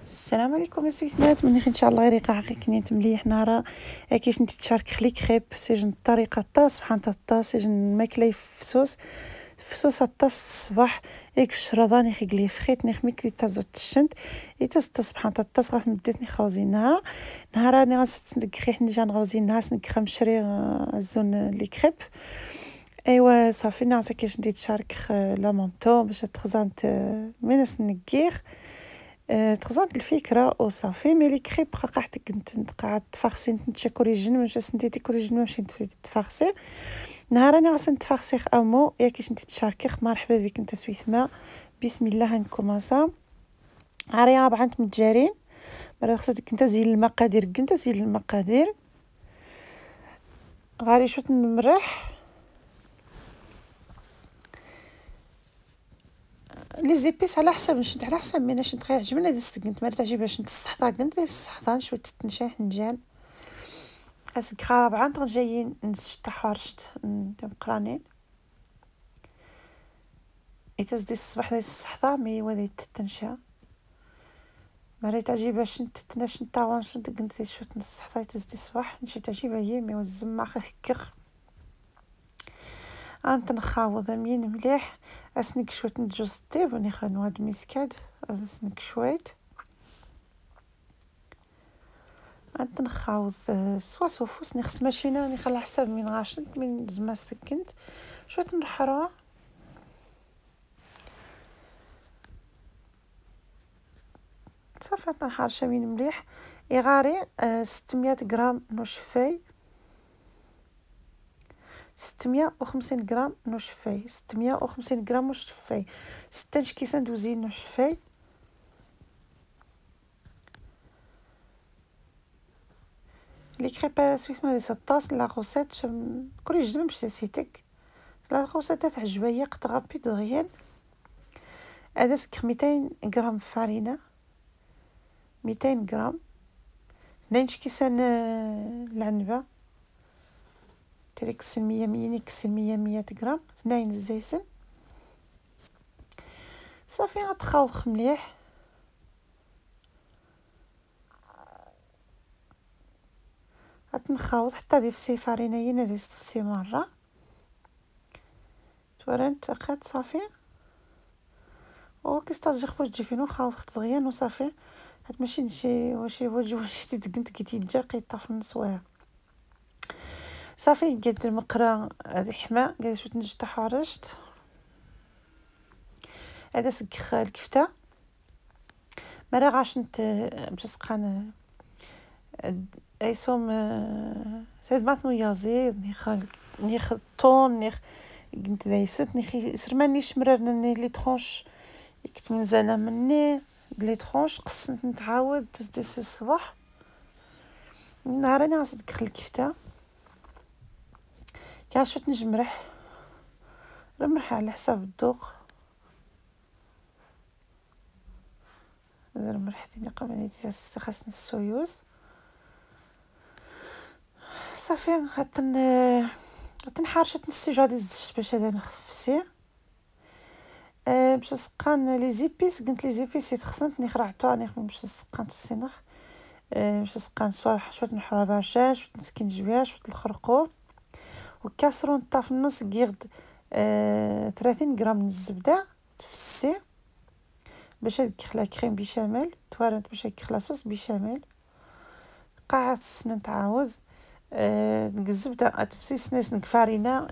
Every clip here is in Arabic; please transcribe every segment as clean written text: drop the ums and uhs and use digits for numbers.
السلام عليكم اسويتات من ان شاء الله يريقا كنيت مليح نهار كيفاش انت تشارك خلي كريب سجن الطريقه طاس سبحان الله سجن الماكله فسوس الطاس الصباح اك الشرضاني خيقلي فخيت نخميك لي تازوت الشنت يتاز سبحان الله الطاس غاف مدتني خوزينها نهار راني غاسندق خيح نجي نغوزينها سندق مشري الزون لي كريب ايوا صافي نعسى كيفاش ندير تشارك لا مونطو باش تخزانت مينس نكير تخزنت الفكره وصافي ملي كريب قاعدت كنت قاعد تفاخسي نتشكوريجين واش سنتيتي كوريجين ماشي تفاخسي نهار انا غاس نتفاخسي امو يا كيش انت تشاركي مرحبا بك انت سويثما بسم الله نكوماسا عريا بعنت متجارين مرة خصك انت زين المقادير كنت زين المقادير غاري شوت نمرح لي زيبيس على حسب نشد على حسب من اش نتخيل عجبنا دست كنت ما تعجبهاش نتسحطا كنت السحطان شويه تنشاح نجان اسك خاب عند جايين نشتا حارشت مقرانين يتز دي الصباح دي السحطا مي ودي تنشا ما تعجبهاش تتناش نطاون شنت كنت شويه نصحطا يتز دي الصباح نشي تعجبها هي مي والزما خكر انت نخاوض مين مليح اسنك شويه نجوز الطيب ونخا نواد مسكاد اسنك شويه انت نخاوض سوا سوفوس نخس ماشينا نخلي حساب من غاشنت من زما سكنت شويه نحرا صافي نحرشها من مليح يغاري 600 غرام نوشفاي 650 غرام نوشفاي 650 غرام نوشفاي 6 كيسان دوزين نوشفاي لي كريبا سويتما دي 16 لا غوسيت كل جديد مش نسيتك لا غوسيت تعجبها قط غابيد دغيا هذا سك 200 غرام فارينه 200 غرام 2 كيسان العنبه تريكس 100 نيكس 100 غرام 2 الزيتون صافي غتخلط مليح غتنخاوض حتى دي فسي فارينيين هذه فسي مره تورنت قد صافي وكيستاجي خبز تجي فينو خاوض دغيا وصافي هاد ماشي نشي واش تدقنت كي تجا قيطه في النص واه صافي قد المقرا هذه حماء قاعده شويه نجي حارشت هذا سكخ الكفته مرة غاشنت باش سقان ايسوم سيد ماثنو يازيد نيخ طون نيخ قلت ذي ست نيخي سرماني شمررني لي ترونش كنت منزانه مني لي ترونش قسنت نتعاود تسديس الصباح نهار انا غاس ندخل الكفته كاع شوت نجمرح رمرح على حساب الذوق رمرح ثاني قبل خاصني السويوز صافي غتنحرشت نسيج غادي زدت باش هذا نخفسيه باش سقان لي زيبيس قلت لي زيبيس يتخصنت نخرعتو باش سقان السنخ باش سقان شويه نحرا برشا شويه نسكين جويه شويه الخرقوم وكاسرون طاف النص قيرد 30 غرام من الزبده تفسي باش تدخل كريم بيشاميل توارنت باش تدخل صوص بيشاميل قاعد سنه تعاوز الزبده تفسي سناس نكفارينا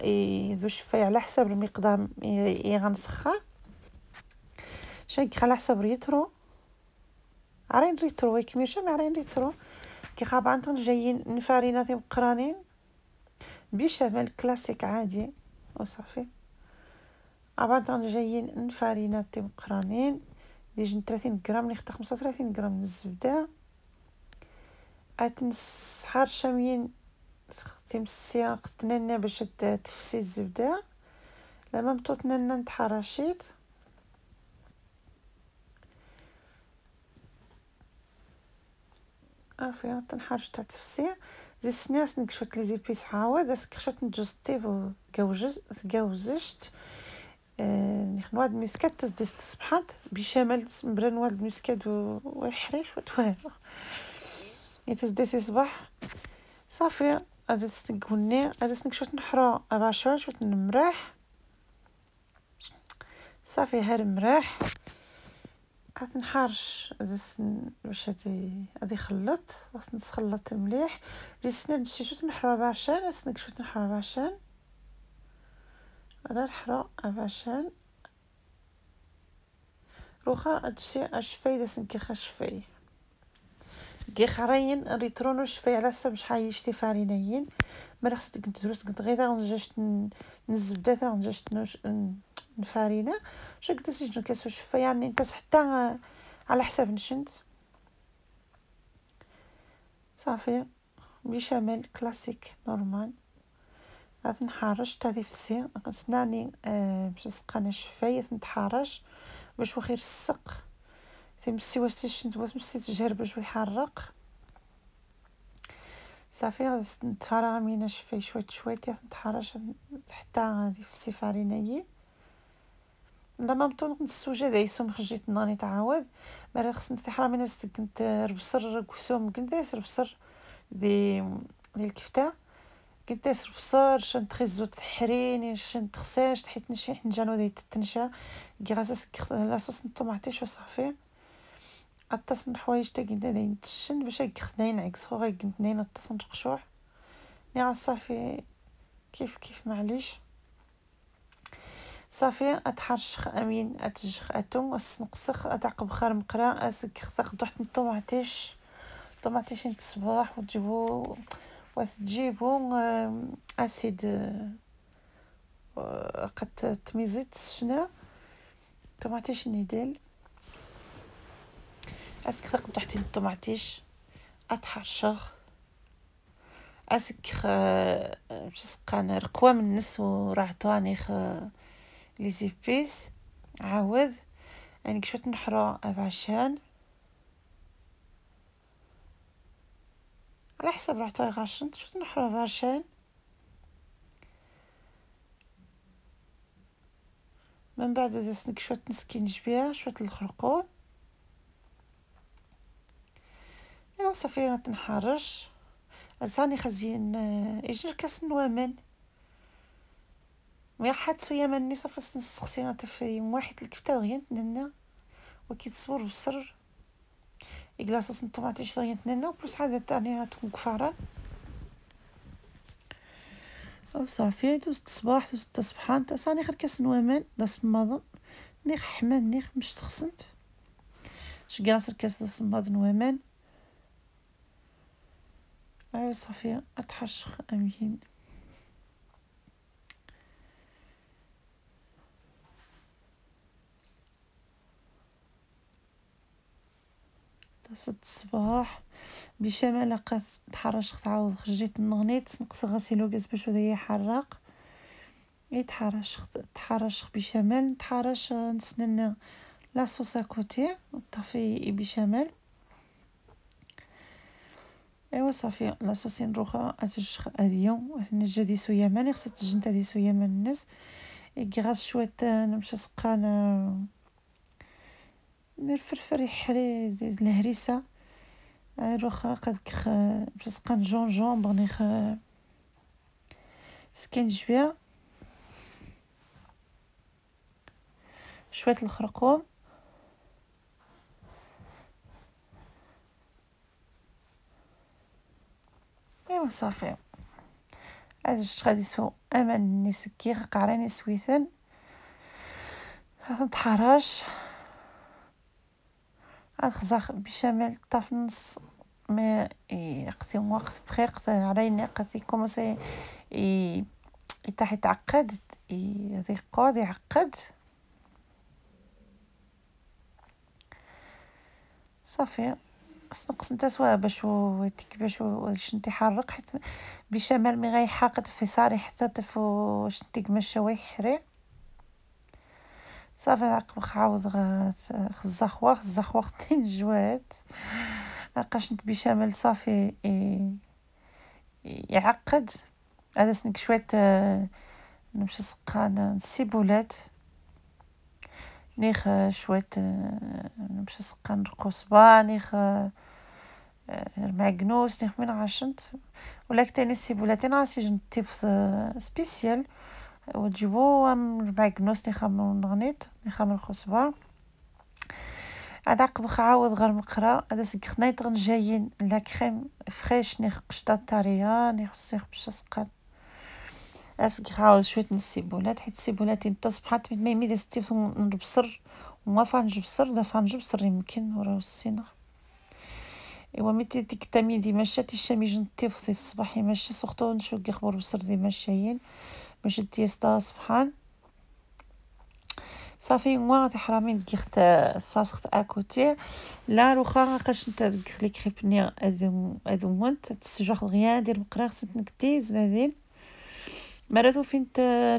ذو شفاي على حسب المقدار غنسخها شنك على حسب ريترو عرين ريترو كميشه مع عرين ريترو كي خاب عندهم جايين نفارينات مقرانين بيشاميل كلاسيك عادي وصافي عبعدهم جايين نفارينات مقرانين ديجن 30 غرام نختار 35 غرام من الزبده اتنس حار شامين تمسيا قتننا باش تفسي الزبده لما مطوطنا نتحرشيت افي تنحرش تاع تفسي زي سناس نكشوت لي زيبيس عاود اسك خشوت نجوز طيب وكاوجزت نواد المسكات تزدس تصبحات بشمال مبرا نواد المسكات ويحريش وتوه يتزدس صباح صافي هذا تنقوني هذا شوت نحرا اباشا شوت نمراح صافي هار مراح عاد نحرش هذا باش هادي يخلط خاص نخلط مليح دي سناد شي شوت نحرا باشان اسنك شوت نحرا باشان على نحرا باشان روخا هادشي اشفاي داس نكيخ اشفاي كي خرين ريترونو شفاي على حسب شحال يشتي فارينيين ما خصك تدرس كنت غير غنجاش نزبده تا غنجاش نفارينه شكد سجن كاسو شفاي يعني انت حتى على حساب نشنت صافي بشاميل كلاسيك نورمال غادي نحرش تادي فسي سناني باش سقانا شفاي نتحرش باش وخير السق تمسي واش تشنت واش مسيت تجرب باش يحرق صافي غادي نتفرغ من شفاي شويه نتحرش حتى غادي فسي فارينيين لا مامطون السوجه دايسهم خرجيت ناني تعاود مرة خصني تحرى من كنت ربصر كسوم كنت ربصر ديال الكفته كنت ربصر شنت خزو تحريني شنت خساش حيت نشي حنجانو دايت التنشا كيغاسس لاصوص الطوماطيش وصافي اتصن الحوايج تا كنت داين تشن باش خداين عكس خو غير كنت ناين اتصن رقشوح ني صافي كيف معليش صافي اتحرشخ امين اتجخ اتون اسنقسخ اتعقب خار مقرا اسك خصك تحط طوماطيشين الصباح وتجيبو وتجيبو اسيد قد تميزيت الشنا طوماطيشين يديل اسك خصك تحطي الطوماطيش اتحرشخ اسك باش سقان رقوه من النس ورعطواني لي زيبيس عاود يعني شوت نحرا بعشان على حسب رعطوي غاشن شوت نحرا بعشان من بعد دسنك شوت نسكين جبيه شوت الخرقوم ايوا صافي غتنحرش زاني خزين يجي كاس نوامن ويا حد سويا مني صافي نسقسي في يوم واحد الكفته غير تننا وكيتصور بصر يكلاصوص الطوماطيش غير تننا وبلوس هذا تاع تكون كفاره او صافي دوز الصباح دوز الصبحان تا صاني غير كاس نوامن داس ماضن نيخ حمان نيخ مش تخصنت شكاصر كاس داس ماضن نوامن ايوا صافي اتحرشخ امين الصباح بشمال لقات تحرش تعاود خرجيت النغنيت نقص غسيلو كاس باش هذا يحرق تحرش بشمال نتحرش نسنن لاصوص كوتي طافي بشمال ايوا صافي لاصوصين روخا اتجخ اديو نجدي سويا ماني خصها تجنت هذه سويا من الناس كيغاس شويه نمشي سقان الفرفر يحري الهريسه روخا قد باش سقان جون بغني سكين جبيه شويه الخرقوم ايوا صافي هذا غادي سو امان نسكي قعراني سويثن هذا تحرش الخزاخ بشمال طاف نص ما يقتي وقت بخيق علينا قتي كومسي يتاح يتعقد يقعد يعقد صافي نقص نتا سوا باش شنتي حرق حيت بشمال مي غيحاقد في صاري حتى تفو شنتي مشى ويحري صافي عقب عاود خزاخ وقتين جوات لقاش نت بشمال صافي يعقد هذا سنك شويه نمشي سقان السيبولات نيخ شوية نمشي نسقى نرقو صباع نيخ معكنوس نيخ من عشنت ولكن تاني السيبولاتين عاسيجن تيب سبيسيال وتجيبو معكنوس نيخا من نغنيت نيخا من الخصبة عاد عقب عاود غير مقرا هذا سك خنايط غنجايين لا كريم فريش نيخ قشطة طرية نيخ السيخ باش تسقى اسك عاود شوية السيبولات حيت السيبولات تصبحات ما يميد ستيف نبصر وما نجبصر دافع نجبصر يمكن وراه السينغ ايوا ميتي ديك التامين دي ماشات الشامي نطيبسي الصباحي ماشي سورتو نشوف كي خبر بصر دي ماشيين باش ديستا صبحان صافي موا تحرامين كيخت الصاصخ اكوتي لا روخا قاش نتا لي كريبني ادو مونت تسجح غيا دير مقرا خصك نكتي زادين مراتو فين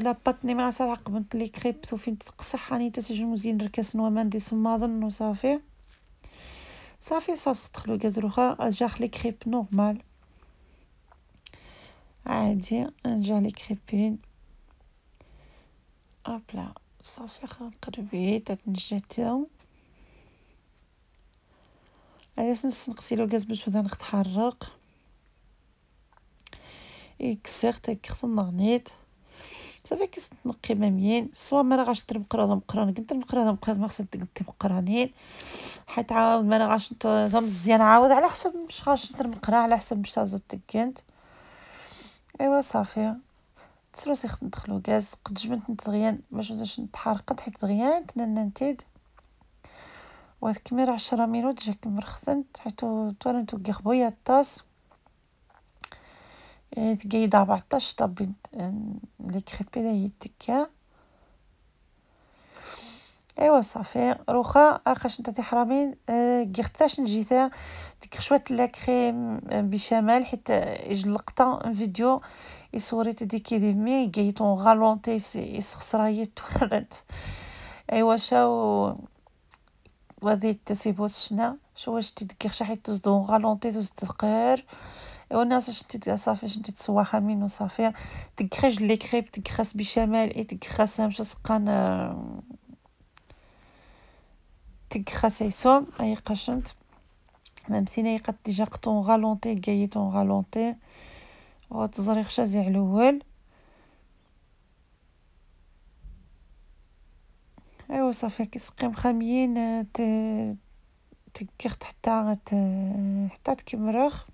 لاباطني مع ساعه قبنت لي كريب تو فين تقصح راني تسجل مزيان ركاس نومان دي سماضن وصافي صافي صاص تخلو كازروخا جاخ لي كريب نورمال عادي نجا لي كريبين ابلا صافي قربي داك نجاتهم علاش نغسلو غاز باش بدا نتحرق كسرت كخصم نغنيت صافي كيس تنقي مامين سوا ما غاش نتر مقران قلت المقران ما خصك تقدي مقرانين حيت عاود ما غاش مزيان عاود على حسب مش غاش نتر مقرا على حسب باش تازو تكنت ايوا صافي تسروسي ندخلو غاز قد جبنت نتغيان باش نتحرقت حيت دغيان تننتيد وكمير 10 مينوت جاك مرخصنت حيتو تورنتو كي خويا الطاس تقيد 14 طبي لي كريبي دا يتكا ايوا صافي روخا اخاش نتا حرامين كيختاش نجيتا ديك شويه لا كريم بشمال حيت اجلقطا فيديو يصوريت ديك مي جايتون غالونتي يسخسراي تورنت ايوا شاو وهذه التسيبوس شنا شو واش تدكي حيت تصدون غالونتي تقار ايوا الناس شتي صافي شتي تسواها من وصافي تكخرج لي كريب تكخس بشمال اي تكخس مش سقان تكخس يسوم اي قشنت ممثيني قد ديجا قطون غالونتي جايتون غالونتي وتزريخ شازي على الاول ايوا صافي كيسقيم خاميين تكخت حتى تكمرخ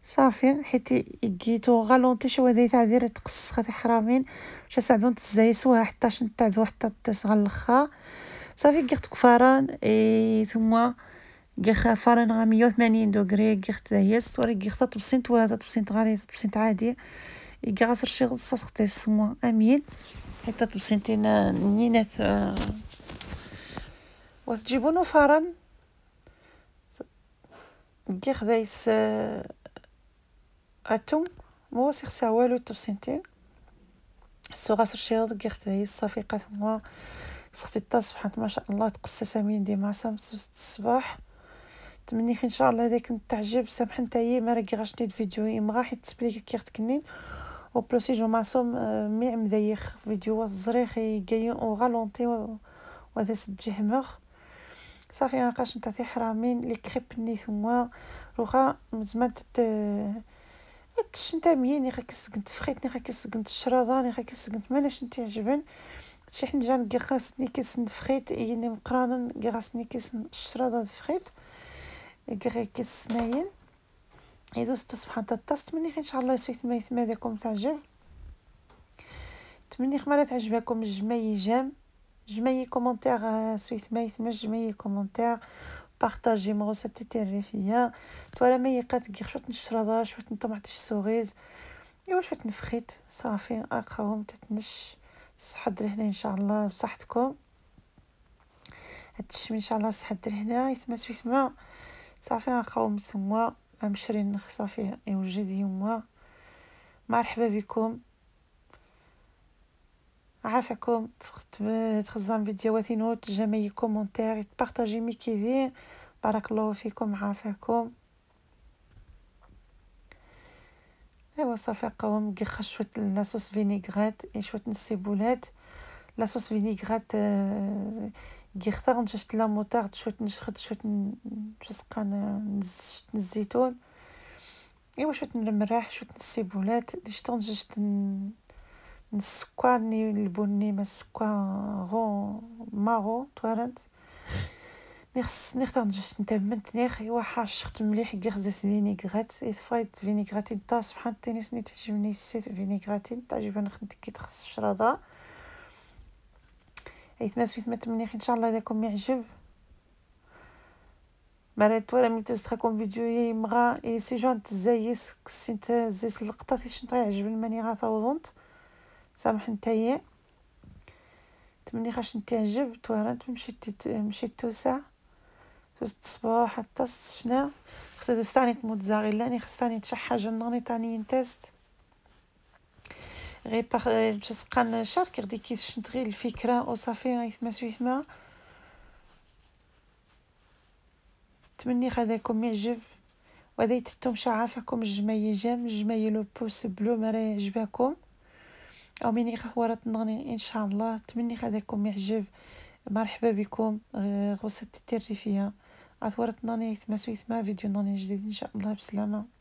صافي حيت يديتو غالونطي شويه دايت عادي تقص خاطي حرامين شا ساعدون تزايسوها حتى شنتعدو حتى تسغلخها صافي قيخت كفاران ثم قيخ فرن غا 180 دوغري قيخ تزايست ورا قيخ تبسنت وهذا تبسنت غالي تبسنت عادي يقا غاسر شي غصه سختي ثم امين حتى تبسنتين نينات وتجيبونو فرن قيخ دايس اتوم مو سيخسا والو تبسنتين سو غاسر شي غد قيخ دايس صافي ثم سختي التصبح ما شاء الله تقصى سامين ديما سامس الصباح تمني ان شاء الله هذاك تعجب سامح نتايا ما راكي غاش ندير فيديو يمغا حيت تسبليك كي تكنين او بلوسي جو ماسوم مي مدايخ فيديوهات زريخي جايين او غالونطي وهذا سجهمغ صافي ما بقاش نتاعي حرامين لي كريبني ثم روخا زعما نتا ميني غا كسكنت فخيتني غا كسكنت الشراداني غا كسكنت مالاش نتي عجبن شي حنجان كي خاصني كيسن فخيت يعني مقرانا كي خاصني كيسن الشراده فخيت كي كيسناين يدوز تصبح نتا الطاس مني ان شاء الله سويت ما داكم تعجب تمني ما تعجبكم الجماي جماي كومونتير سويت ما جماي كومونتير بارطاجي مغوسات الريفيه تولا ما يقات كي شوت الشراده شوت طماطيش سوغيز ايوا شوت نفخيت صافي اقاوم تتنش صحد لهنا ان شاء الله بصحتكم هادشي ان شاء الله صحد لهنا يتما سويت ما صافي نقاوم ثم مشرين صافي يوجد يما مرحبا بكم عافاكم تخزن فيديوهاتي نوت جميع كومونتير بارطاجي مي كيدين بارك الله فيكم عافاكم ايوا صافي قوم كيخ شويه لاصوص فينيغرات شويه السيبولات لاصوص فينيغرات كي اختار نشت لا موطارد شويه نشخد شويه نسقان الزيتون ايوا شويه المراح شويه السيبولات اللي شطون جشت السكر البني ما السكر غو ماغو توارنت نختار نجش نتمنت نيخ ايوا حاشخت مليح غزاس فينيغرات فايت فينيغراتين طاس بحال التنس ني تعجبني السيت فينيغراتين تعجبني نخدم كي تخص الشراده ايت ما سويت ما تمنيخ ان شاء الله داكم يعجب مرات ولا ملي تزخكم فيديو يمغا اي سي جون تزايس كسيت زيس اللقطه اش تعجبني ماني غاتوضنت سامح نتايا تمني خاش نتعجب توارنت مشيت توسع الصباح حتى شنا خصها تستاني موتزاريلا ني خصني شي حاجه نغني تاني تيست غير باش سقان شارك غدي كيشنتغي الفكره وصافي ما سويت ما تمني خذاكم يعجب وهذا يتتم شعافكم الجمايل لو بوس بلو مرا يعجبكم او ميني خورات نغني ان شاء الله تمني خذاكم يعجب مرحبا بكم غوصة التريفيه اثورت ناني ما سويت ما فيديو ناني جديد ان شاء الله بسلامه.